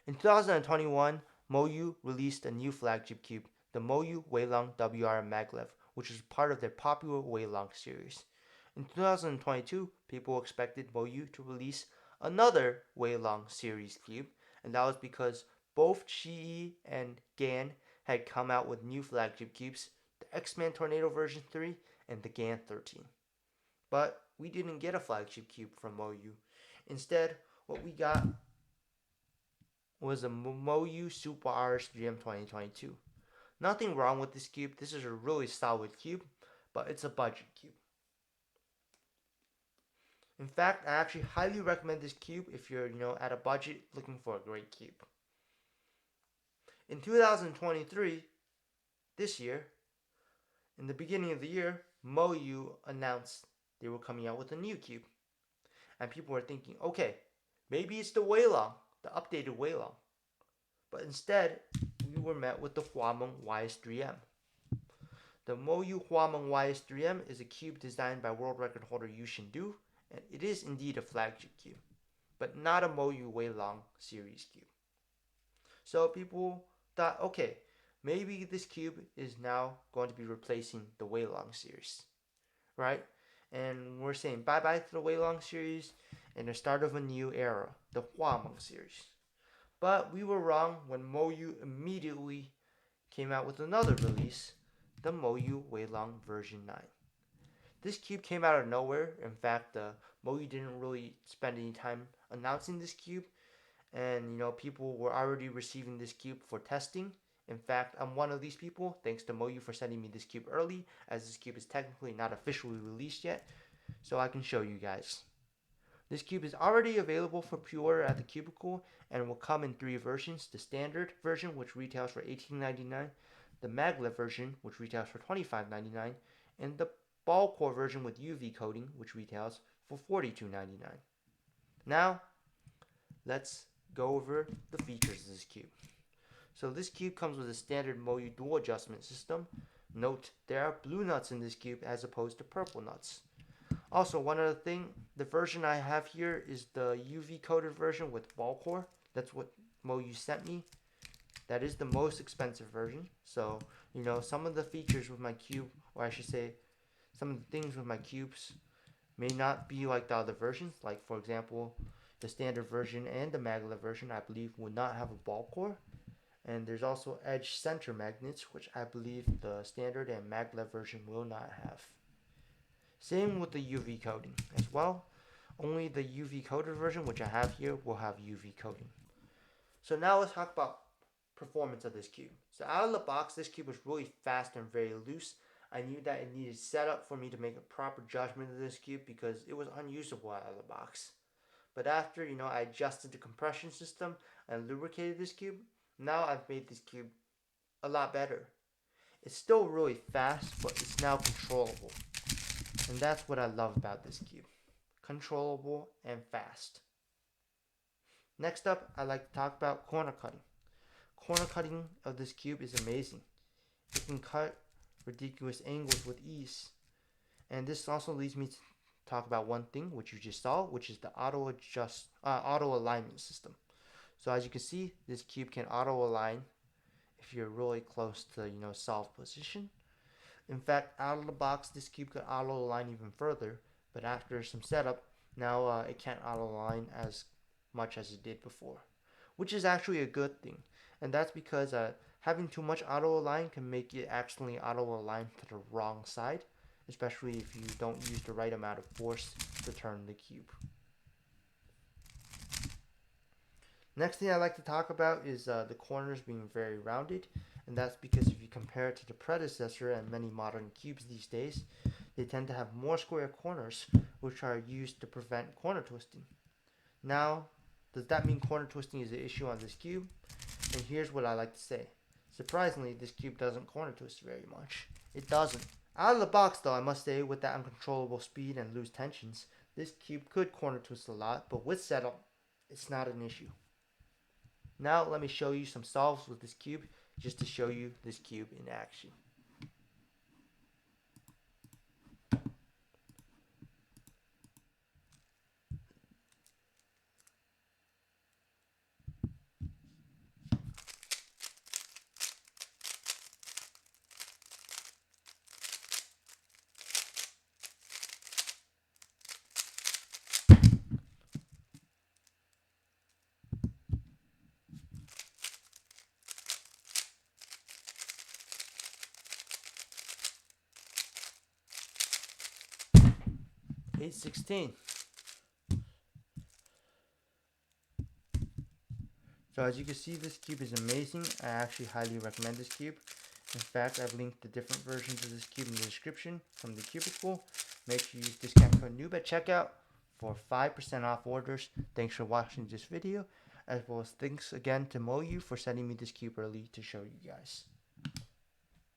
In 2021, Moyu released a new flagship cube, the Moyu Weilong WRM Maglev, which is part of their popular Weilong series. In 2022, people expected Moyu to release another Weilong series cube, and that was because both Shiyi and Gan had come out with new flagship cubes, the X-Man Tornado version 3 and the Gan 13. But we didn't get a flagship cube from Moyu. Instead, what we got was a Moyu Super RS3M 2022. Nothing wrong with this cube. This is a really solid cube, but it's a budget cube. In fact, I actually highly recommend this cube if you're, at a budget looking for a great cube. In 2023, this year, in the beginning of the year, Moyu announced they were coming out with a new cube. And people were thinking, okay, maybe it's the Weilong, the updated Weilong. But instead, we were met with the Huameng YS3M. The Moyu Huameng YS3M is a cube designed by world record holder Yu Shindu, and it is indeed a flagship cube, but not a Moyu Weilong series cube. So people thought, okay, maybe this cube is now going to be replacing the Weilong series, right? And we're saying bye-bye to the Weilong series and the start of a new era, the Huameng series. But we were wrong when Moyu immediately came out with another release, the Moyu Weilong version 9. This cube came out of nowhere. In fact, Moyu didn't really spend any time announcing this cube, and people were already receiving this cube for testing. In fact, I'm one of these people, thanks to Moyu for sending me this cube early, as this cube is technically not officially released yet, so I can show you guys. This cube is already available for pre-order at the Cubicle and will come in 3 versions: the standard version, which retails for $18.99, the maglev version, which retails for $25.99, and the ball core version with UV coating, which retails for $42.99. Now, let's go over the features of this cube. So this cube comes with a standard Moyu dual adjustment system. Note, there are blue nuts in this cube as opposed to purple nuts. Also, one other thing, the version I have here is the UV coated version with ball core. That's what Moyu sent me. That is the most expensive version. So, some of the features with my cube, or I should say, some of the things with my cubes may not be like the other versions. Like, for example, the standard version and the maglev version, I believe, will not have a ball core. And there's also edge center magnets, which I believe the standard and maglev version will not have. Same with the UV coating as well. Only the UV coated version, which I have here, will have UV coating. So now let's talk about performance of this cube. So out of the box, this cube was really fast and very loose. I knew that it needed setup for me to make a proper judgment of this cube because it was unusable out of the box. But after, I adjusted the compression system and lubricated this cube, now I've made this cube a lot better. It's still really fast, but it's now controllable. And that's what I love about this cube. Controllable and fast. Next up, I'd like to talk about corner cutting. Corner cutting of this cube is amazing. It can cut ridiculous angles with ease. And this also leads me to talk about one thing, which you just saw, which is the auto alignment system. So as you can see, this cube can auto align if you're really close to solve position. In fact, out of the box, this cube could auto align even further, but after some setup, now it can't auto align as much as it did before, which is actually a good thing. And that's because having too much auto align can make it accidentally auto align to the wrong side, especially if you don't use the right amount of force to turn the cube. Next thing I'd like to talk about is the corners being very rounded, and that's because if you compare it to the predecessor and many modern cubes these days, they tend to have more square corners, which are used to prevent corner twisting. Now, does that mean corner twisting is an issue on this cube? And here's what I like to say. Surprisingly, this cube doesn't corner twist very much. It doesn't. Out of the box though, I must say, with that uncontrollable speed and loose tensions, this cube could corner twist a lot, but with setup, it's not an issue. Now let me show you some solves with this cube, just to show you this cube in action. 816. So as you can see, this cube is amazing. I actually highly recommend this cube. In fact, I've linked the different versions of this cube in the description from the cubicle. Make sure you use discount code noob at checkout for 5% off orders. Thanks for watching this video, as well as thanks again to Moyu for sending me this cube early to show you guys.